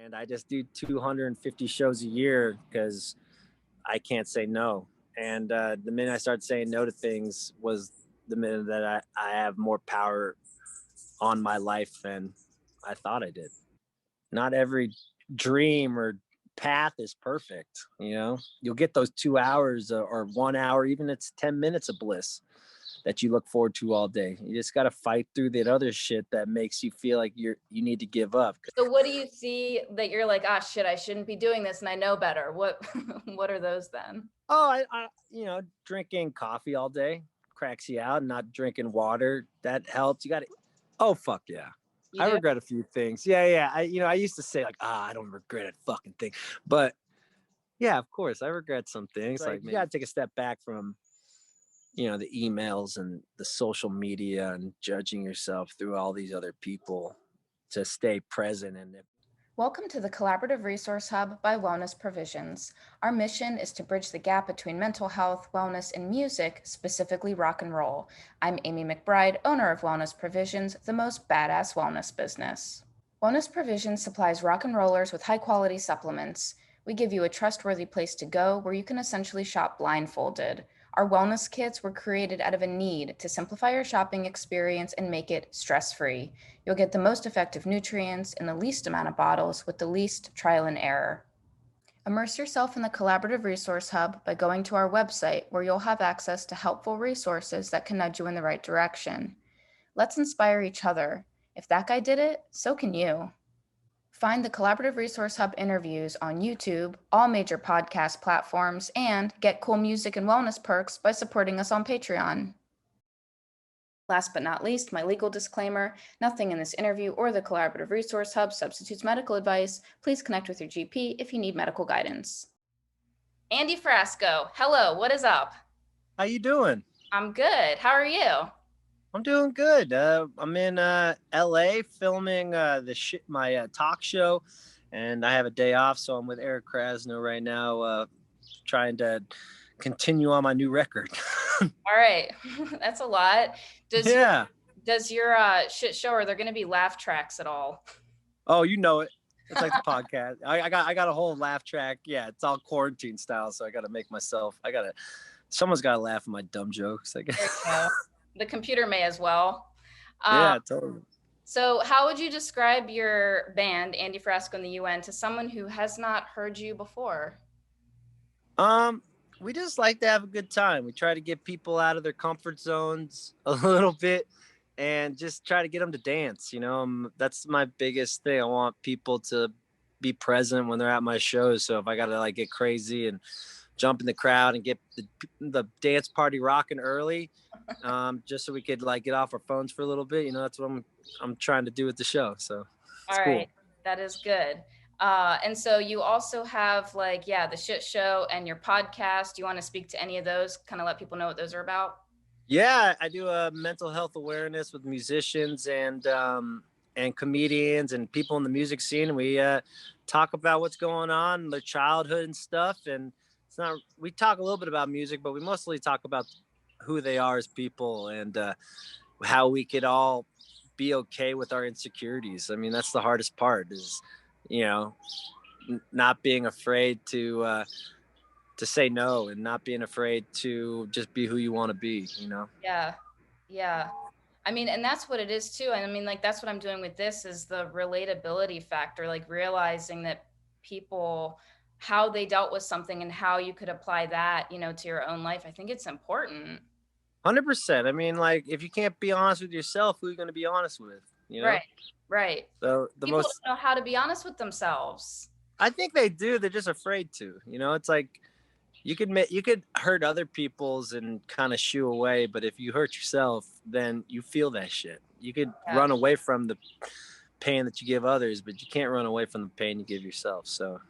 and I just do 250 shows a year because I can't say no. And the minute I started saying no to things was the minute that I have more power on my life than I thought I did. Not every dream or path is perfect. You'll get those 2 hours or 1 hour, even it's 10 minutes of bliss that you look forward to all day. You just got to fight through that other shit that makes you feel like you need to give up. So what do you see that you're like, ah, shit, I shouldn't be doing this and I know better? What what are those then? Oh, drinking coffee all day cracks you out. Not drinking water, that helps. You got to, oh, fuck yeah. I regret a few things. Yeah. I used to say like, I don't regret a fucking thing. But yeah, of course, I regret some things. Like you got to take a step back from, the emails and the social media and judging yourself through all these other people to stay present in it. Welcome to the Collaborative Resource Hub by Wellness Provisions. Our mission is to bridge the gap between mental health, wellness, and music, specifically rock and roll. I'm Amy McBride, owner of Wellness Provisions, the most badass wellness business. Wellness Provisions supplies rock and rollers with high-quality supplements. We give you a trustworthy place to go where you can essentially shop blindfolded. Our wellness kits were created out of a need to simplify your shopping experience and make it stress-free. You'll get the most effective nutrients in the least amount of bottles with the least trial and error. Immerse yourself in the Collaborative Resource Hub by going to our website where you'll have access to helpful resources that can nudge you in the right direction. Let's inspire each other. If that guy did it, so can you. Find the Collaborative Resource Hub interviews on YouTube, all major podcast platforms, and get cool music and wellness perks by supporting us on Patreon. Last but not least, my legal disclaimer: nothing in this interview or the Collaborative Resource Hub substitutes medical advice. Please connect with your GP if you need medical guidance. Andy Frasco, hello, what is up? How you doing? I'm good. How are you? I'm doing good. I'm in LA filming my talk show, and I have a day off, so I'm with Eric Krasno right now, trying to continue on my new record. All right, that's a lot. Does your shit show, are there going to be laugh tracks at all? Oh, you know it. It's like the podcast. I got a whole laugh track. Yeah, it's all quarantine style, so I got to make myself. Someone's got to laugh at my dumb jokes. I guess. There you go. The computer may as well. Yeah, totally. So how would you describe your band, Andy Frasco and the UN, to someone who has not heard you before? We just like to have a good time. We try to get people out of their comfort zones a little bit and just try to get them to dance. That's my biggest thing. I want people to be present when they're at my shows. So if I got to get crazy and jump in the crowd and get the dance party rocking early, just so we could get off our phones for a little bit. That's what I'm trying to do with the show. So it's cool. That is good. And so you also have the shit show and your podcast. Do you want to speak to any of those? Kind of let people know what those are about? Yeah, I do a mental health awareness with musicians and comedians and people in the music scene. We talk about what's going on, their childhood and stuff. And we talk a little bit about music, but we mostly talk about who they are as people and how we could all be okay with our insecurities. I mean, that's the hardest part is, not being afraid to say no and not being afraid to just be who you want to be, Yeah. I mean, and that's what it is too. And I mean, that's what I'm doing with this is the relatability factor, realizing that people, how they dealt with something and how you could apply that, to your own life. I think it's important. 100%. I mean, if you can't be honest with yourself, who are you going to be honest with? Right. So people don't know how to be honest with themselves. I think they do. They're just afraid to. It's like you could hurt other people's and kind of shoo away, but if you hurt yourself, then you feel that shit. You could run away from the pain that you give others, but you can't run away from the pain you give yourself. So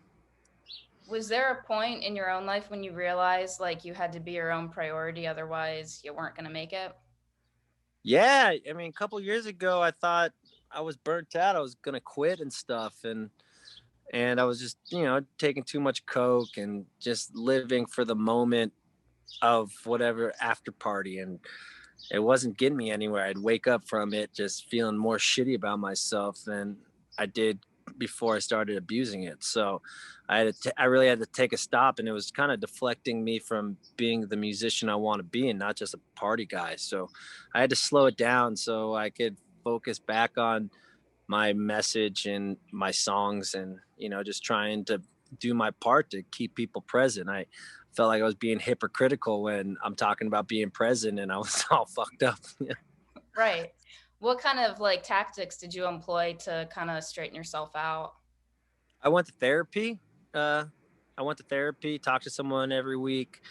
was there a point in your own life when you realized you had to be your own priority, otherwise you weren't going to make it? Yeah, I mean, a couple years ago, I thought I was burnt out. I was going to quit and stuff. And I was just, taking too much coke and just living for the moment of whatever after party. And it wasn't getting me anywhere. I'd wake up from it just feeling more shitty about myself than I did before I started abusing it. So I really had to take a stop, and it was kind of deflecting me from being the musician I want to be and not just a party guy. So I had to slow it down so I could focus back on my message and my songs, and just trying to do my part to keep people present. I felt like I was being hypocritical when I'm talking about being present, and I was all fucked up. Right. What kind of like tactics did you employ to kind of straighten yourself out? I went to therapy. uh I went to therapy, talked to someone every week.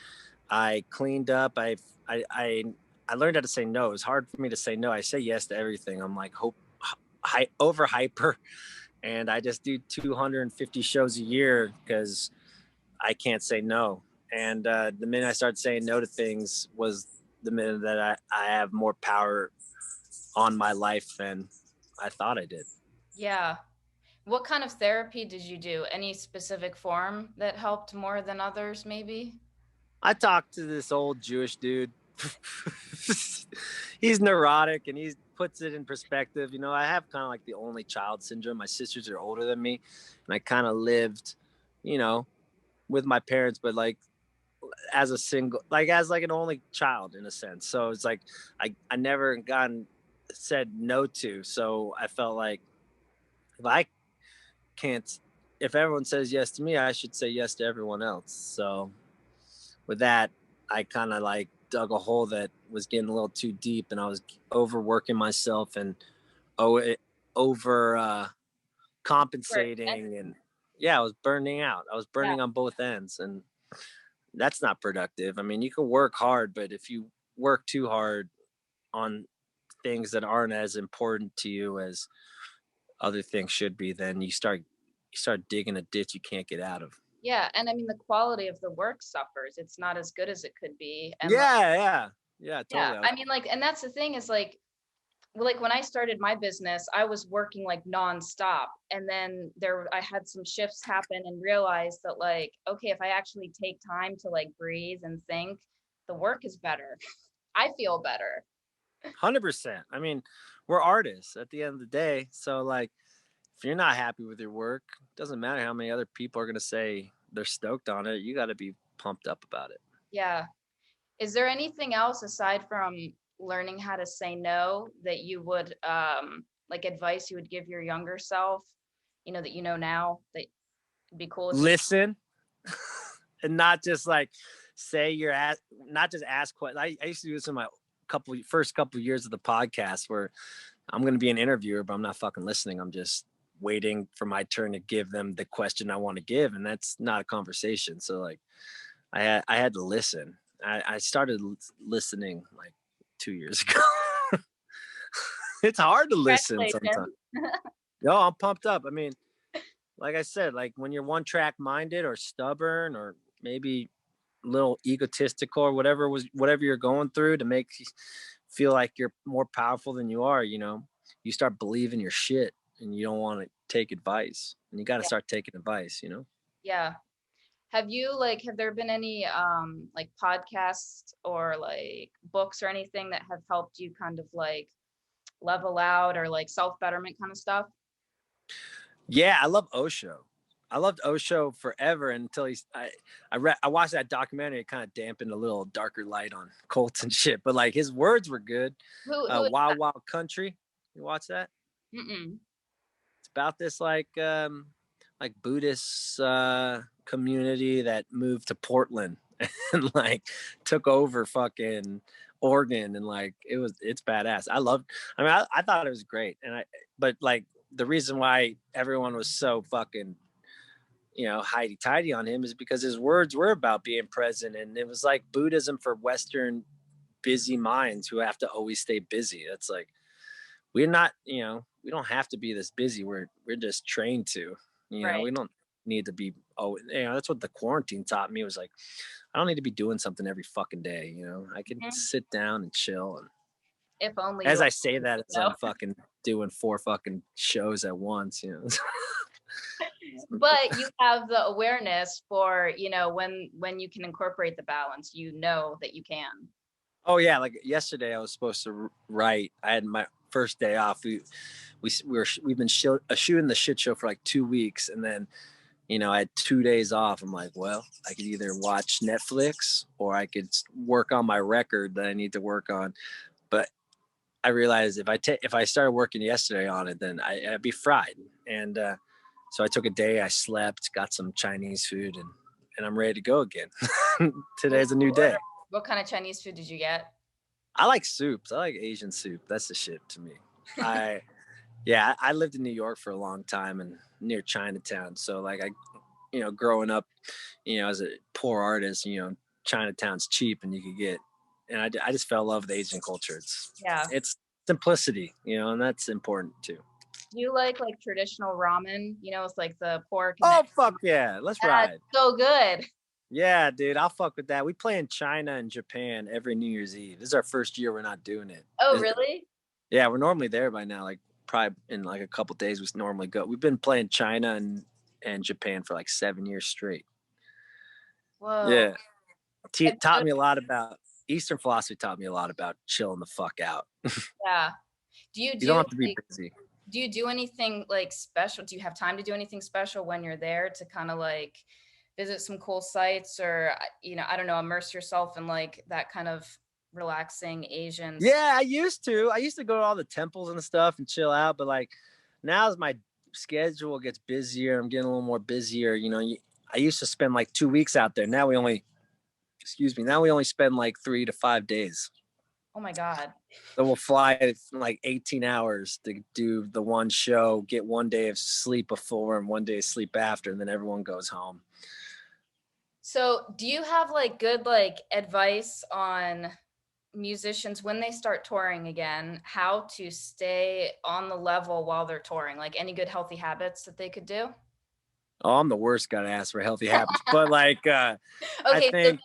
I cleaned up. I I I learned how to say no. It's hard for me to say no. I say yes to everything. I'm like over hyper, and I just do 250 shows a year because I can't say no. And the minute I started saying no to things was the minute that I have more power on my life than I thought I did. Yeah. What kind of therapy did you do? Any specific form that helped more than others, maybe? I talked to this old Jewish dude. He's neurotic, and he puts it in perspective. I have kind of like the only child syndrome. My sisters are older than me, and I kind of lived, you know, with my parents, but like as a single, like as like an only child in a sense. So it's like I never gotten said no to. So I felt like if I can't, if everyone says yes to me, I should say yes to everyone else. So with that, I kind of like dug a hole that was getting a little too deep, and I was overworking myself and over Right. compensating, and yeah, I was burning out. I was Yeah. burning on both ends, and that's not productive. I mean, you can work hard, but if you work too hard on things that aren't as important to you as other things should be, then you start digging a ditch you can't get out of. Yeah, and I mean the quality of the work suffers. It's not as good as it could be. And like, Yeah, yeah, totally. I mean like, and that's the thing is like, well, like when I started my business, I was working like nonstop. And then I had some shifts happen and realized that like, okay, if I actually take time to like breathe and think, the work is better. I feel better. 100%. I mean, we're artists at the end of the day. So, like, if you're not happy with your work, it doesn't matter how many other people are going to say they're stoked on it. You got to be pumped up about it. Yeah. Is there anything else aside from learning how to say no that you would like advice you would give your younger self, that you know now that would be cool if you Listen and not just like say you're at, not just ask questions. I used to do this in my first couple years of the podcast where I'm going to be an interviewer, but I'm not fucking listening. I'm just waiting for my turn to give them the question I want to give. And that's not a conversation. So like I had to listen. I started listening like 2 years ago. It's hard to listen sometimes. congratulations. No, I'm pumped up. I mean, like I said, like when you're one track minded or stubborn or maybe a little egotistical or whatever you're going through to make you feel like you're more powerful than you are, you start believing your shit, and you don't want to take advice, and you got to Yeah. start taking advice. Yeah. Have there been any like podcasts or like books or anything that have helped you kind of like level out or like self-betterment kind of stuff? Yeah, I love Osho. I loved Osho forever until I watched that documentary. It kind of dampened a little darker light on cults and shit, but like his words were good. Who is Wild Wild Country. You watch that? that? Mm-mm. It's about this like Buddhist community that moved to Portland and like took over fucking Oregon, and like it's badass. I thought it was great, but like the reason why everyone was so fucking hidey tidy on him is because his words were about being present, and it was like Buddhism for Western busy minds who have to always stay busy. That's like we're not, we don't have to be this busy. We're just trained to, Right. we don't need to be. Oh, that's what the quarantine taught me, was like I don't need to be doing something every fucking day. I can Mhm. sit down and chill. And If only as you I say that, as know. I'm fucking doing 4 fucking shows at once. But you have the awareness for, when you can incorporate the balance, you know that you can. Oh yeah, like yesterday I was supposed to write. I had my first day off. we've been shooting the shit show for like 2 weeks, and then I had 2 days off. I'm like, well, I could either watch Netflix or I could work on my record that I need to work on. But I realized if I started working yesterday on it, then I'd be fried. And so I took a day. I slept, got some Chinese food, and I'm ready to go again. Today's a new day. What kind of Chinese food did you get? I like soups. I like Asian soup. That's the shit to me. I lived in New York for a long time and near Chinatown. So like growing up, as a poor artist, Chinatown's cheap and you could get, and I just fell in love with Asian culture. It's simplicity, and that's important too. You like traditional ramen, it's like the pork. Oh, fuck yeah. Let's ride. So good. Yeah, dude, I'll fuck with that. We play in China and Japan every New Year's Eve. This is our first year we're not doing it. Oh, really? Yeah, we're normally there by now. Like probably in like a couple days we normally go. We've been playing China and Japan for like 7 years straight. Whoa. Yeah. Taught me a lot about Eastern philosophy. Taught me a lot about chilling the fuck out. Yeah. You don't have to be busy. Do you do anything like special? Do you have time to do anything special when you're there to kind of like visit some cool sites, or I don't know, immerse yourself in like that kind of relaxing Asian? Yeah, I used to go to all the temples and stuff and chill out, but like now as my schedule gets busier, I'm getting a little more busier. I used to spend like 2 weeks out there. Now we only spend like 3 to 5 days. Oh my God. So we'll fly like 18 hours to do the one show, get 1 day of sleep before and 1 day of sleep after, and then everyone goes home. So do you have like good like advice on musicians when they start touring again, how to stay on the level while they're touring? Like any good healthy habits that they could do? Oh, I'm the worst guy to ask for healthy habits, but like, okay, I think.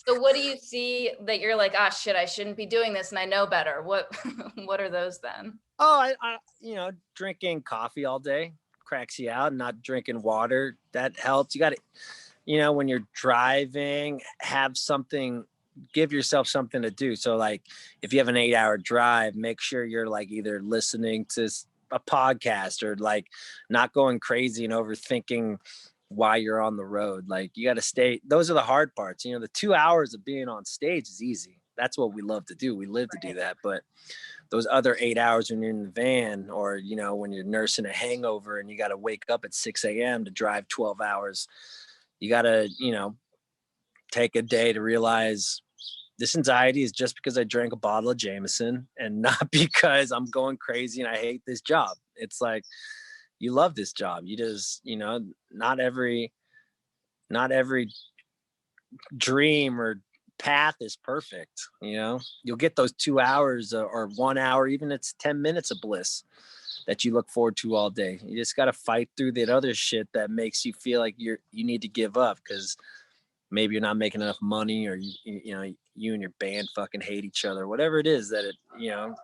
So what do you see that you're like, ah, shit, I shouldn't be doing this, and I know better? What are those then? Oh, I drinking coffee all day cracks you out. Not drinking water, that helps. You got to, when you're driving, give yourself something to do. So like, if you have an 8-hour drive, make sure you're like either listening to a podcast or like not going crazy and overthinking why you're on the road. Like you got to stay. Those are the hard parts. The 2 hours of being on stage is easy. That's what we love to do. We live to do that. But those other 8 hours when you're in the van, or when you're nursing a hangover and you got to wake up at 6 a.m. to drive 12 hours, you got to take a day to realize this anxiety is just because I drank a bottle of Jameson and not because I'm going crazy and I hate this job. It's like, you love this job. You just, not every dream or path is perfect. You'll get those 2 hours or 1 hour, even it's 10 minutes of bliss that you look forward to all day. You just got to fight through that other shit that makes you feel like you need to give up because maybe you're not making enough money, or you and your band fucking hate each other, whatever it is that you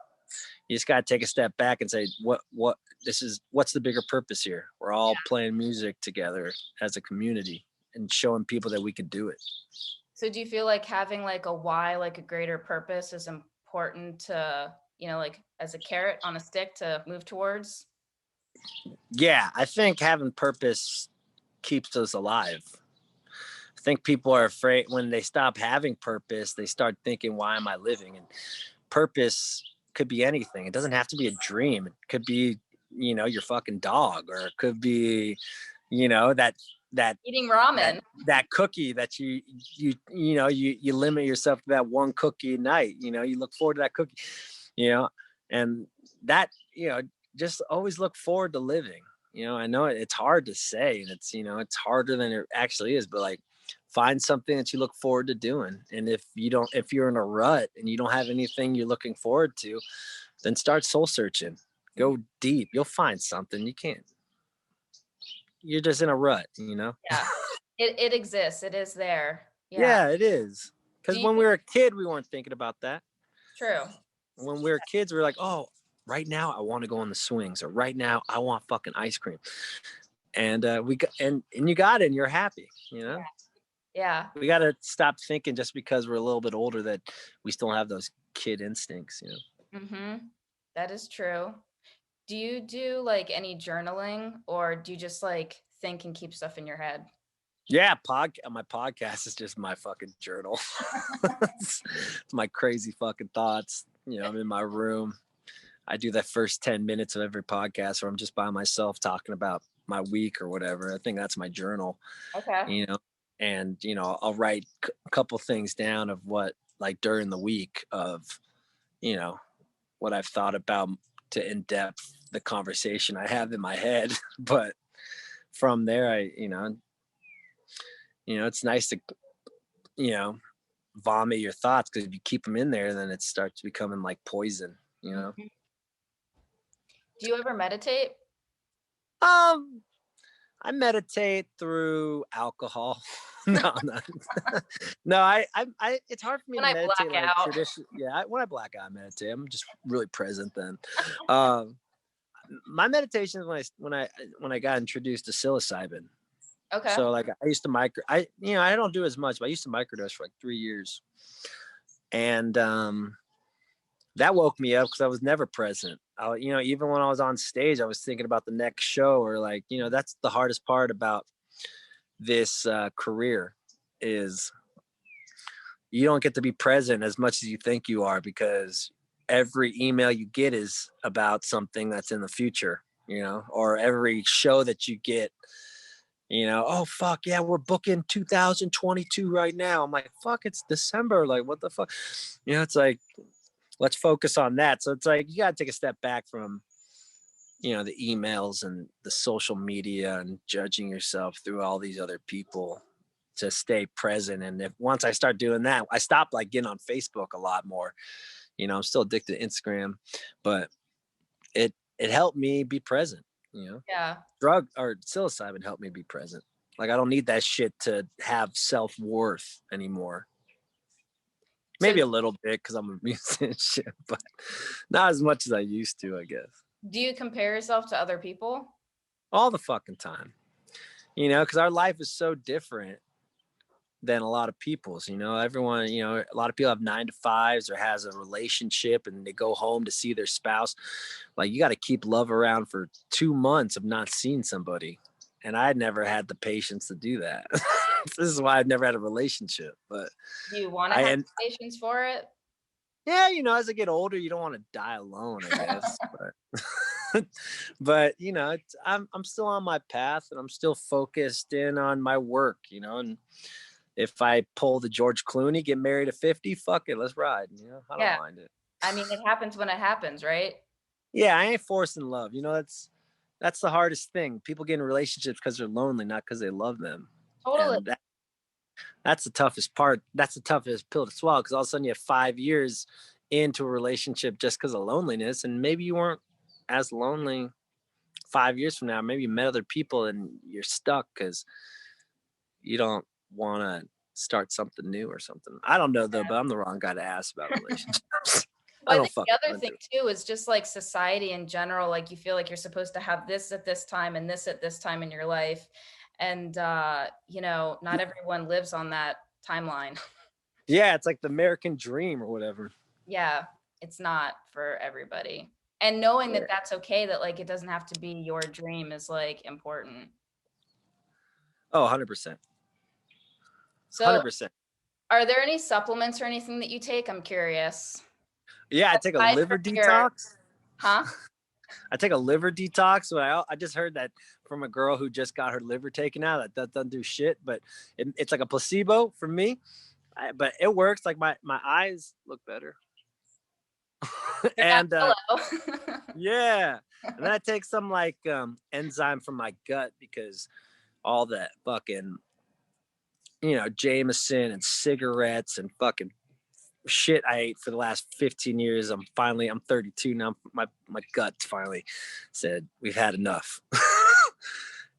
just got to take a step back and say, what's the bigger purpose here? We're all playing music together as a community and showing people that we can do it. So do you feel like having like a why, like a greater purpose is important to, like as a carrot on a stick to move towards? Yeah, I think having purpose keeps us alive. I think people are afraid when they stop having purpose, they start thinking, why am I living? And purpose could be anything. It doesn't have to be a dream. It could be, your fucking dog, or it could be, that eating ramen, that cookie that you limit yourself to that one cookie a night. You look forward to that cookie, and that, just always look forward to living. I know it's hard to say, and it's harder than it actually is, but like, find something that you look forward to doing. And if you're in a rut and you don't have anything you're looking forward to, then start soul searching. Go deep. You'll find something. You're just in a rut, Yeah, it exists. It is there. Yeah, it is. Because when we were a kid, we weren't thinking about that. True. When we were kids, we were like, oh, right now I want to go on the swings, or right now I want fucking ice cream. And you got it, and you're happy, Yeah. We got to stop thinking just because we're a little bit older that we still have those kid instincts, That is true. Do you do like any journaling, or do you just like think and keep stuff in your head? Yeah, my podcast is just my fucking journal. it's, it's my crazy fucking thoughts. I'm in my room. I do that first 10 minutes of every podcast where I'm just by myself talking about my week or whatever. I think that's my journal, Okay. you know, and, I'll write a couple things down of what, like during the week of, you know, what I've thought about to in depth the conversation I have in my head. But from there, it's nice to, you know, vomit your thoughts, because if you keep them in there, then it starts becoming like poison. Mhm. Do you ever meditate? Um, I meditate through alcohol. No, no, no. I. It's hard for me When to I black meditate like out. tradition. Yeah, when I black out, I meditate. I'm just really present then. Um, my meditation is when I got introduced to psilocybin. Okay. So like I used to I don't do as much, but I used to microdose for like 3 years, and that woke me up because I was never present. Even when I was on stage, I was thinking about the next show, or like, that's the hardest part about this career is you don't get to be present as much as you think you are, because every email you get is about something that's in the future, or every show that you get, oh fuck yeah, we're booking 2022 right now. I'm like, fuck, it's December. Like, what the fuck? It's like, let's focus on that. So it's like you gotta take a step back from the emails and the social media and judging yourself through all these other people to stay present. And if once I start doing that, I stopped like getting on Facebook a lot more. I'm still addicted to Instagram, but it helped me be present. Yeah. Drug or psilocybin helped me be present. Like I don't need that shit to have self-worth anymore. So Maybe a little bit because I'm a musician, but not as much as I used to, I guess. do you compare yourself to other people? All the fucking time, because our life is so different than a lot of people's. Everyone, a lot of people have 9 to 5s or has a relationship and they go home to see their spouse. Like you got to keep love around for 2 months of not seeing somebody. And I never had the patience to do that. This is why I've never had a relationship. But Do you want to I have and patience for it? yeah, as I get older, you don't want to die alone, I guess. But but I'm still on my path and I'm still focused in on my work, and if I pull the George Clooney, get married at 50, fuck it, let's ride. I don't Yeah. mind it. I mean, it happens when it happens, right? Yeah, I ain't forcing love. That's the hardest thing. People get in relationships because they're lonely, not because they love them. Totally. And that's the toughest part. That's the toughest pill to swallow, because all of a sudden you have 5 years into a relationship just because of loneliness, and maybe you weren't as lonely 5 years from now. Maybe you met other people and you're stuck because you don't want to start something new or something. I don't know though, but I'm the wrong guy to ask about relationships. I Well, I don't think the fucking other know. thing too is just like society in general. Like you feel like you're supposed to have this at this time and this at this time in your life. And, not everyone lives on that timeline. Yeah, it's like the American dream or whatever. Yeah, it's not for everybody. And knowing that Yeah. that's okay, that like it doesn't have to be your dream is like important. Oh, 100%. So, 100%. are there any supplements or anything that you take? I'm curious. Yeah, I take a Aside from liver your, detox. huh? I take a liver detox. But I just heard that from a girl who just got her liver taken out. That doesn't do shit, but it's like a placebo for me. But it works. Like my eyes look better. You're not And pillow. yeah, and then I take some like enzyme from my gut, because all that fucking Jameson and cigarettes and fucking shit I ate for the last 15 years. I'm 32 now. My gut finally said we've had enough.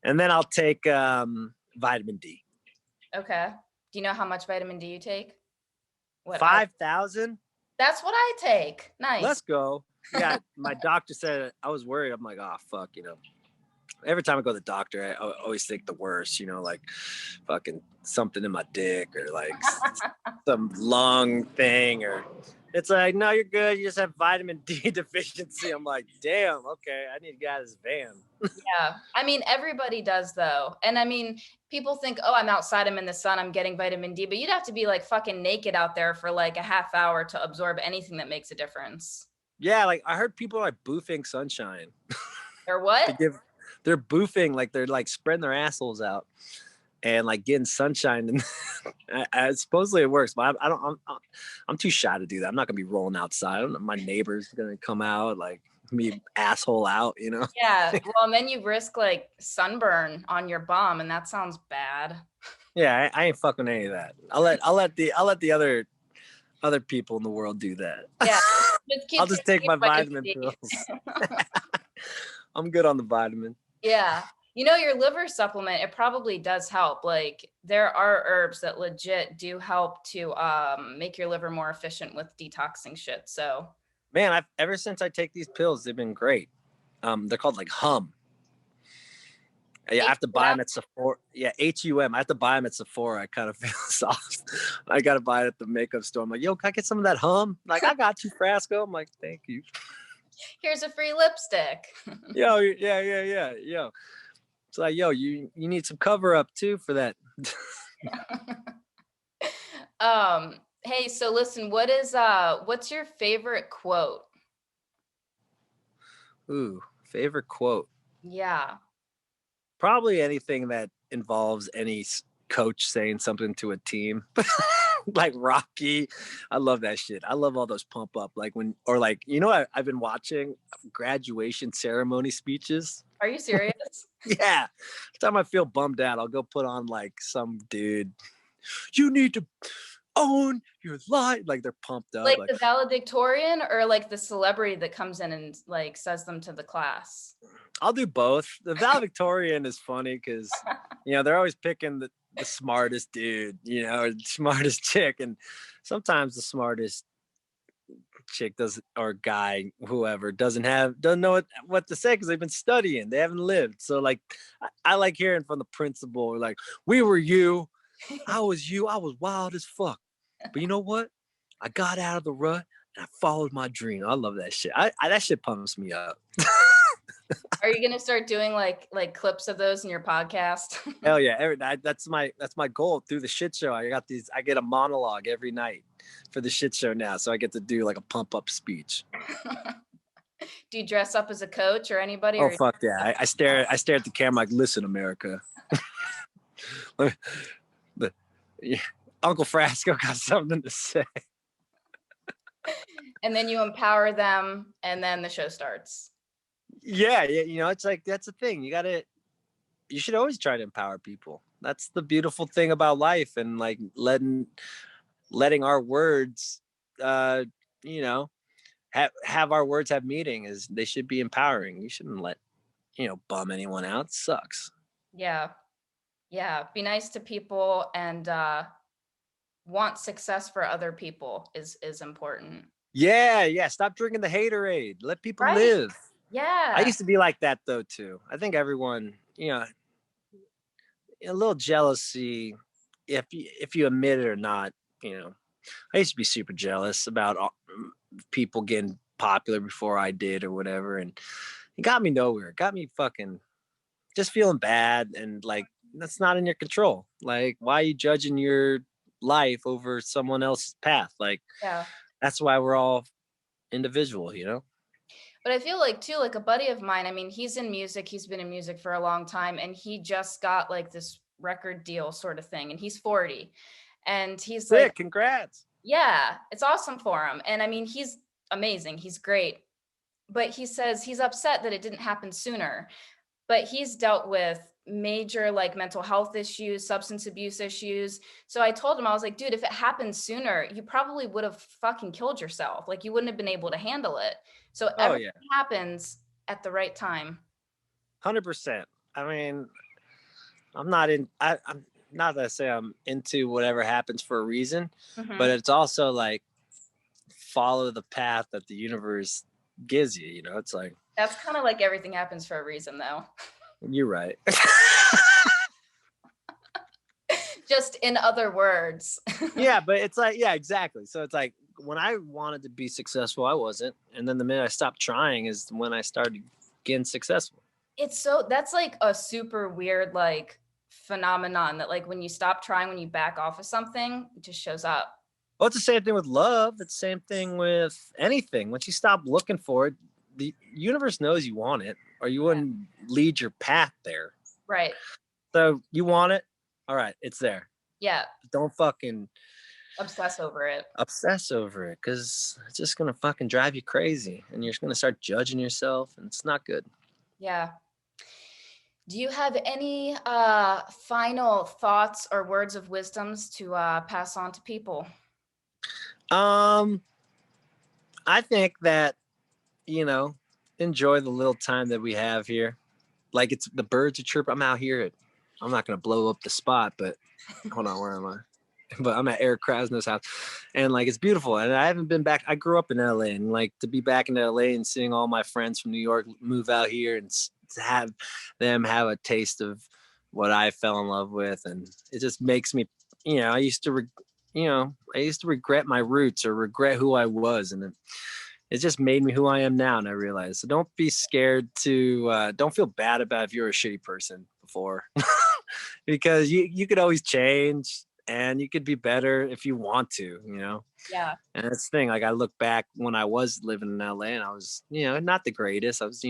And then I'll take vitamin D. Okay. Do you know how much vitamin D you take? What I 5,000. That's what I take. Let's Nice. go. Yeah, my doctor said, I was worried. I'm like, oh fuck, every time I go to the doctor, I always think the worst, like fucking something in my dick or like some lung thing, or It's like, no, you're good. You just have vitamin D deficiency. I'm like, damn, okay, I need to get out of this van. Yeah. I mean, everybody does though. And I mean, people think, oh, I'm outside, I'm in the sun, I'm getting vitamin D, but you'd have to be like fucking naked out there for like a half hour to absorb anything that makes a difference. Yeah, like I heard people are like boofing sunshine. Or what? They're boofing, like they're like spreading their assholes out and like getting sunshine. And supposedly it works, but I don't. I'm too shy to do that. I'm not gonna be rolling outside. I don't know, my neighbor's gonna come out like me asshole out, you know? Yeah. Well, and then you risk like sunburn on your bum, and that sounds bad. Yeah, I ain't fucking any of that. I'll let the other people in the world do that. Yeah. Just keep I'll just take taking my vitamin vitamin D. pills. I'm good on the vitamin. Yeah. You know, your liver supplement, it probably does help. Like there are herbs that legit do help to make your liver more efficient with detoxing shit. So Man, I've ever since I take these pills, they've been great. They're called like Hum. Yeah, I have to buy them at Sephora. Yeah, HUM. I have to buy them at Sephora. I kind of feel soft. I got to buy it at the makeup store. I'm like, yo, can I get some of that Hum? Like, I got you, Frasco. I'm like, thank you. here's a free lipstick. Yo, yeah. Yo. It's like, yo, you need some cover up too for that. Hey, so listen, what's your favorite quote? Ooh, favorite quote. Yeah. Probably anything that involves any coach saying something to a team. Like Rocky. I love that shit. I love all those pump up, like when, or like, you know, I've been watching graduation ceremony speeches. Are you serious? Yeah. Every time I feel bummed out, I'll go put on like some dude. You need to own your life. Like they're pumped up. Like Like the valedictorian or like the celebrity that comes in and like says them to the class? I'll do both. The valedictorian is funny because you know they're always picking the smartest dude, you know, or the smartest chick, and sometimes the smartest chick does or guy, whoever, doesn't know what to say because they've been studying, they haven't lived. So like, I like hearing from the principal, like, we were you, I was wild as fuck, but you know what? I got out of the rut and I followed my dream. I love that shit. I that shit pumps me up. Are you gonna start doing like clips of those in your podcast? Hell yeah! That's my goal through the shit show. I get a monologue every night for the shit show now, so I get to do like a pump up speech. Do you dress up as a coach or anybody? Oh Or fuck yeah! I stare at the camera like, listen, America. Uncle Frasco got something to say. and then you empower them, and then the show starts. Yeah, you know, it's like that's the thing. You should always try to empower people. That's the beautiful thing about life, and like letting our words, you know, have our words have meaning. Is they should be empowering. You shouldn't let bum anyone out. It sucks. Yeah. Yeah. Be nice to people and want success for other people is important. Yeah. Stop drinking the haterade. Let people Right. live. I Yeah. used to be like that though too. I think everyone, a little jealousy, if you admit it or not. I used to be super jealous about people getting popular before I did or whatever, and it got me nowhere. It got me fucking just feeling bad, and like that's not in your control. Like, why are you judging your life over someone else's path? Like, Yeah. that's why we're all individual, you know? But I feel like too, like a buddy of mine, I mean, he's in music, he's been in music for a long time, and he just got like this record deal sort of thing, and he's 40. And he's like, Sick, congrats. yeah, it's awesome for him. And I mean, he's amazing, he's great. But he says he's upset that it didn't happen sooner. But he's dealt with major like mental health issues, substance abuse issues. So I told him, I was like, dude, if it happened sooner, you probably would have fucking killed yourself. Like you wouldn't have been able to handle it. So Oh everything yeah, happens at the right time. 100%. I mean, I'm not that I say I'm into whatever happens for a reason, but Mhm. it's also like follow the path that the universe gives you. You know, it's like, That's kind of like everything happens for a reason, though. you're right. Just in other words. Yeah, but it's like, yeah, exactly. So it's like, when I wanted to be successful, I wasn't. And then the minute I stopped trying is when I started getting successful. That's like a super weird like phenomenon that like when you stop trying, when you back off of something, it just shows up. Well, it's the same thing with love. It's the same thing with anything. Once you stop looking for it, the universe knows you want it, or you wouldn't lead your path there. Right. So you want it. All right, it's there. Yeah. Don't fucking obsess over it. Because it's just gonna fucking drive you crazy, and you're just gonna start judging yourself, and it's not good. Yeah. Do you have any final thoughts or words of wisdoms to pass on to people? I think that, enjoy the little time that we have here. Like, it's the birds are chirping. I'm out here. I'm not gonna blow up the spot, but hold on, where am I? But I'm at Eric Krasno's house, and like it's beautiful. And I haven't been back. I grew up in LA, and like to be back in LA and seeing all my friends from New York move out here and to have them have a taste of what I fell in love with, and it just makes me, I used to regret my roots or regret who I was, and it just made me who I am now. And I realized, so don't be scared to, don't feel bad about if you're a shitty person before, because you could always change. And you could be better if you want to, Yeah. And that's the thing. Like I look back when I was living in LA and I was, not the greatest. I was,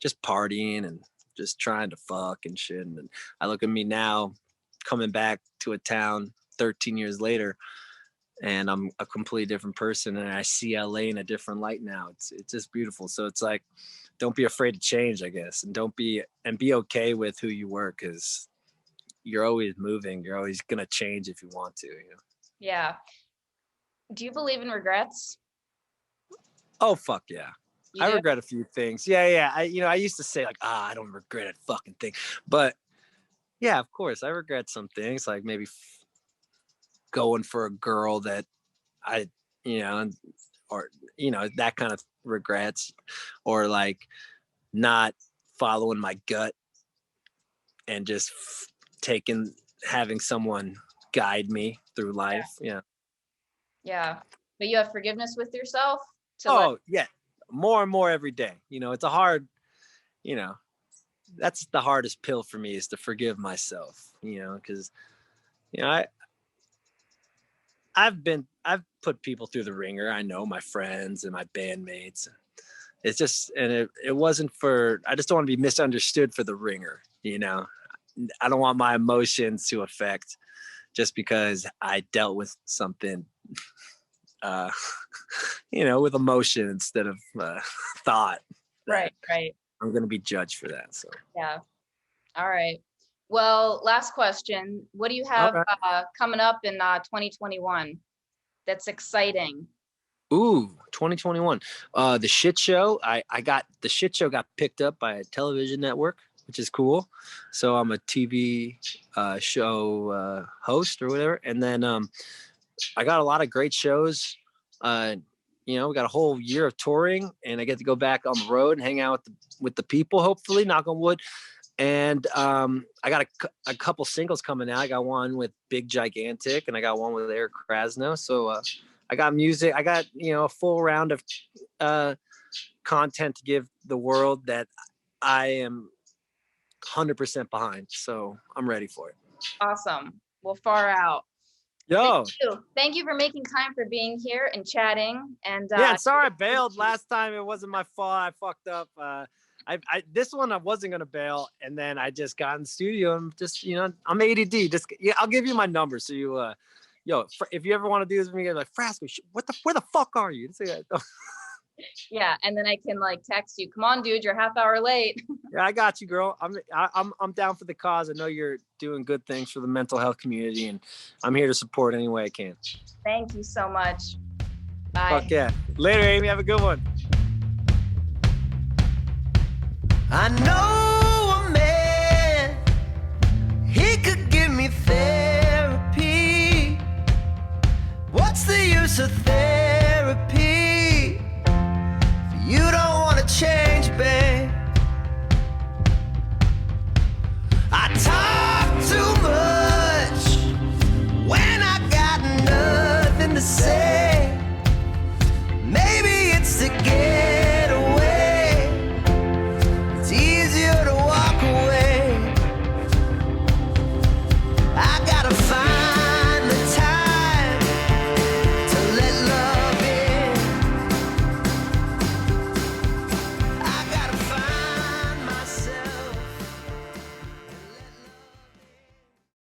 just partying and just trying to fuck and shit. And I look at me now coming back to a town 13 years later and I'm a completely different person. And I see LA in a different light now. It's just beautiful. So it's like, don't be afraid to change, I guess. And be okay with who you were. 'Cause you're always moving. You're always going to change if you want to, Yeah. Do you believe in regrets? Oh, fuck yeah. I regret a few things. Yeah. I used to say like, I don't regret a fucking thing. But yeah, of course, I regret some things, like maybe going for a girl that I, or, that kind of regrets, or like not following my gut and just having someone guide me through life. Yeah. But you have forgiveness with yourself? Yeah. More and more every day. It's a hard, that's the hardest pill for me, is to forgive myself, because, I've put people through the ringer. I know my friends and my bandmates. It's just, and it wasn't I just don't want to be misunderstood for the ringer, I don't want my emotions to affect just because I dealt with something, with emotion instead of thought. Right. I'm going to be judged for that. So, yeah. All right. Well, last question. What do you have coming up in 2021 that's exciting? Ooh, 2021. The shit show. The shit show got picked up by a television network, which is cool. So I'm a TV show host or whatever. And then I got a lot of great shows. We got a whole year of touring, and I get to go back on the road and hang out with the people, hopefully, knock on wood. And I got a couple singles coming out. I got one with Big Gigantic, and I got one with Eric Krasno. So I got music. I got, a full round of content to give the world that I am 100% behind. So I'm ready for it. Awesome. Well, far out. Yo. Thank you for making time for being here and chatting. And sorry I bailed last time. It wasn't my fault. I fucked up. This one I wasn't gonna bail, and then I just got in the studio and just, I'm ADD. Just I'll give you my number so you if you ever want to do this with me, you're like, Frasco, where the fuck are you? Yeah, and then I can like text you, come on, dude, you're half hour late. Yeah, I got you, girl. I'm down for the cause. I know you're doing good things for the mental health community, and I'm here to support any way I can. Thank you so much. Bye. Fuck yeah. Later, Amy. Have a good one. I know a man, he could give me therapy. What's the use of therapy?